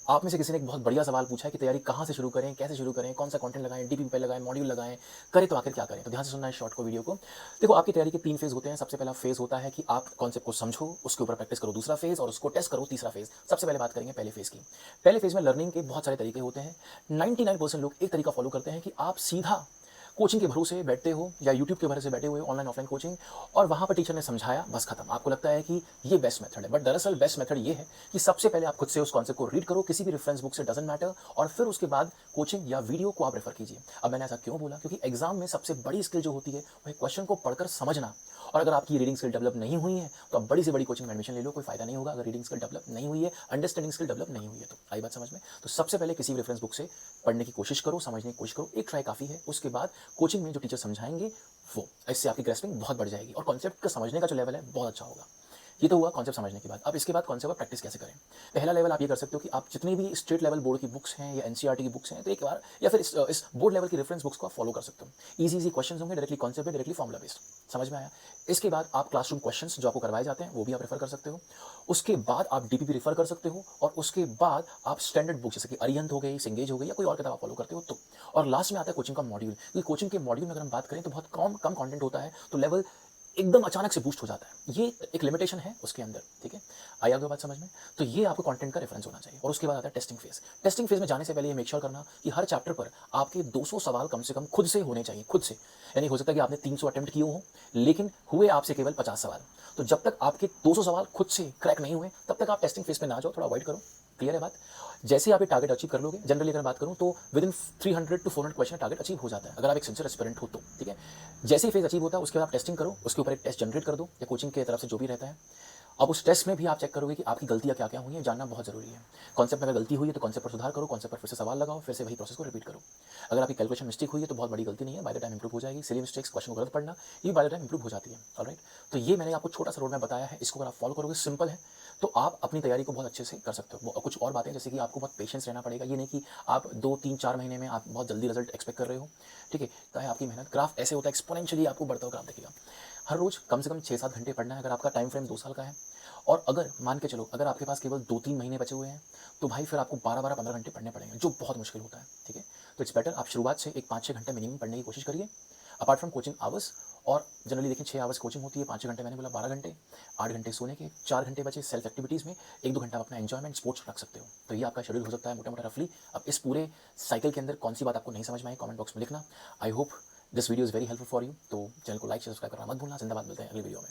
आप में से किसी ने एक बहुत बढ़िया सवाल पूछा है कि तैयारी कहाँ से शुरू करें, कैसे शुरू करें, कौन सा कंटेंट लगाएं, डीपीपी पे लगाएं, मॉड्यूल लगाएं, करें तो आखिर क्या करें। तो ध्यान से सुनना है शॉर्ट को, वीडियो को। देखो, आपकी तैयारी के 3 फेज होते हैं। सबसे पहला फेज होता है कि आप कॉन्सेप्ट को समझो, उसके ऊपर प्रैक्टिस करो, दूसरा फेज, और उसको टेस्ट करो, तीसरा फेज। सबसे पहले बात करेंगे पहले फेज की। पहले फेज में लर्निंग के बहुत सारे तरीके होते हैं। 99% लोग एक तरीका फॉलो करते हैं कि आप सीधा कोचिंग के भरोसे बैठते हो या यूट्यूब के भरोसे बैठे हुए हो, ऑनलाइन ऑफलाइन कोचिंग, और वहां पर टीचर ने समझाया, बस खत्म। आपको लगता है कि ये बेस्ट मेथड है, बट दरअसल बेस्ट मेथड ये है कि सबसे पहले आप खुद से उस कॉन्सेप्ट को रीड करो, किसी भी रेफरेंस बुक से, डजंट मैटर, और फिर उसके बाद कोचिंग या वीडियो को आप रेफर कीजिए। अब मैंने ऐसा क्यों बोला? क्योंकि एग्जाम में सबसे बड़ी स्किल जो होती है वो है क्वेश्चन को पढ़कर समझना। और अगर आपकी रीडिंग स्किल डेवलप नहीं हुई है तो आप बड़ी से बड़ी कोचिंग में एडमिशन ले लो, कोई फायदा नहीं होगा। अगर रीडिंग स्किल डेवलप नहीं हुई है, अंडरस्टैंडिंग स्किल डेवलप नहीं हुई है, तो आई बात समझ में? तो सबसे पहले किसी भी रेफरेंस बुक से पढ़ने की कोशिश करो, समझने की कोशिश करो, एक ट्राई काफी है। उसके बाद कोचिंग में जो टीचर समझाएंगे वो, इससे आपकी ग्रेस्पिंग बहुत बढ़ जाएगी और कॉन्सेप्ट का समझने का जो लेवल है बहुत अच्छा होगा। ये तो हुआ कॉन्सेप्ट समझने की बात। अब इसके बाद कॉन्सेप्ट पर प्रैक्टिस कैसे करें? पहला लेवल आप ये कर सकते हो कि आप जितनी भी स्टेट लेवल बोर्ड की बुक्स हैं या एनसीईआरटी की बुक्स हैं, तो एक बार, या फिर इस बोर्ड लेवल की रेफरेंस बुक्स को आप फॉलो कर सकते हो। इजी इजी क्वेश्चंस होंगे, डायरेक्टली कॉन्सेप्ट पे, डायरेक्टली फॉर्मुला बेस्ड। समझ में आया? इसके बाद आप क्लासरूम क्वेश्चंस जो आपको करवाए जाते हैं वो भी आप रेफर कर सकते हो। उसके बाद आप डीपीपी रेफर कर सकते हो, और उसके बाद आप स्टैंडर्ड बुक जैसे कि अरिहंत हो गई, सिंगेज हो गई, या कोई और किताब आप फॉलो करते हो तो। और लास्ट में आता है कोचिंग का मॉड्यूल। क्योंकि कोचिंग के मॉड्यूल में अगर हम बात करें तो बहुत कम कम कंटेंट होता है, तो लेवल एकदम अचानक से बूस्ट हो जाता है। ये एक लिमिटेशन है उसके अंदर, ठीक है? आई आपको बात समझ में? तो ये आपको कंटेंट का रेफरेंस होना चाहिए। और उसके बाद आता है टेस्टिंग फेज। टेस्टिंग फेज में जाने से पहले ये मेक श्योर करना कि हर चैप्टर पर आपके 200 सवाल कम से कम खुद से होने चाहिए, खुद से। यानी हो सकता है कि आपने 300 अटेम्प्ट किए हो, लेकिन हुए आपसे केवल 50 सवाल। तो जब तक आपके 200 सवाल खुद से क्रैक नहीं हुए, तब तक आप टेस्टिंग फेज पे ना जाओ, थोड़ा अवॉइड करो। क्लियर है बात? जैसे ही आप ये टारगेट अचीव कर लोगे, जनरली अगर बात करूं तो within 300 to 400 question target achieve हो जाता है, अगर आप एक सिंसियर एस्पिरेंट हो तो, ठीक है? जैसे ही फेज अचीव होता है उसके बाद आप टेस्टिंग करो, उसके ऊपर एक टेस्ट जनरेट कर दो, या कोचिंग की तरफ से जो भी रहता है। अब उस टेस्ट में भी आप चेक करोगे कि आपकी गलतियां क्या क्या हुई हैं, जानना बहुत जरूरी है। कॉन्सेप्ट में अगर गलती हुई है तो कॉन्सेप्ट पर सुधार करो, कॉन्सेप्ट पर फिर से सवाल लगाओ, फिर से वही प्रोसेस को रिपीट करो। अगर आपकी कैलकुलेशन मिस्टेक हुई है तो बहुत बड़ी गलती नहीं है, बाय द टाइम इंप्रूव हो जाएगी। सिली मिस्टेक्स, क्वेश्चन को गलत पढ़ना, ये बाय द टाइम इंप्रूव हो जाती है। ऑलराइट? तो ये मैंने आपको छोटा सा रोड मैप बताया है, इसको अगर आप फॉलो करोगे, सिंपल है, तो आप अपनी तैयारी को बहुत अच्छे से कर सकते हो। कुछ और बातें, जैसे कि आपको बहुत पेशेंस रहना पड़ेगा। ये नहीं कि आप 2 3 4 महीने में आप बहुत जल्दी रिजल्ट एक्सपेक्ट कर रहे हो, ठीक है? तो है आपकी मेहनत। ग्राफ ऐसे होता है, एक्सपोनेंशियली आपको बढ़ता हुआ ग्राफ दिखेगा। हर रोज कम से कम 6 7 घंटे पढ़ना है। अगर आपका टाइम फ्रेम 2 साल का है, और अगर मान के चलो अगर आपके पास केवल 2 3 महीने बचे हुए हैं, तो भाई फिर आपको 12 12 15 घंटे पढ़ने पड़ेंगे, जो बहुत मुश्किल होता है, ठीक है? तो इट्स बेटर आप शुरुआत से एक 5 6 घंटे मिनिमम पढ़ने की कोशिश करिए, अपार्ट फ्रॉम कोचिंग आवर्स। और जनरली देखिए 6 आवर्स कोचिंग होती है, 5 6 घंटे मैंने बोला, 12 घंटे, 8 घंटे सोने के, 4 घंटे बचे सेल्फ एक्टिविटीज़ में, 1 2 घंटा आप अपना एंजॉयमेंट स्पोर्ट्स रख सकते हो। तो ये आपका शेड्यूल हो सकता है मोटा मोटा रफली। अब इस पूरे साइकिल के अंदर कौन सी बात आपको नहीं समझ में आई, कमेंट बॉक्स में लिखना। I hope this video is very helpful for you. तो चैनल को लाइक सब्सक्राइब करना मत भूलना। जिंदाबाद, मिलते हैं अगली वीडियो में।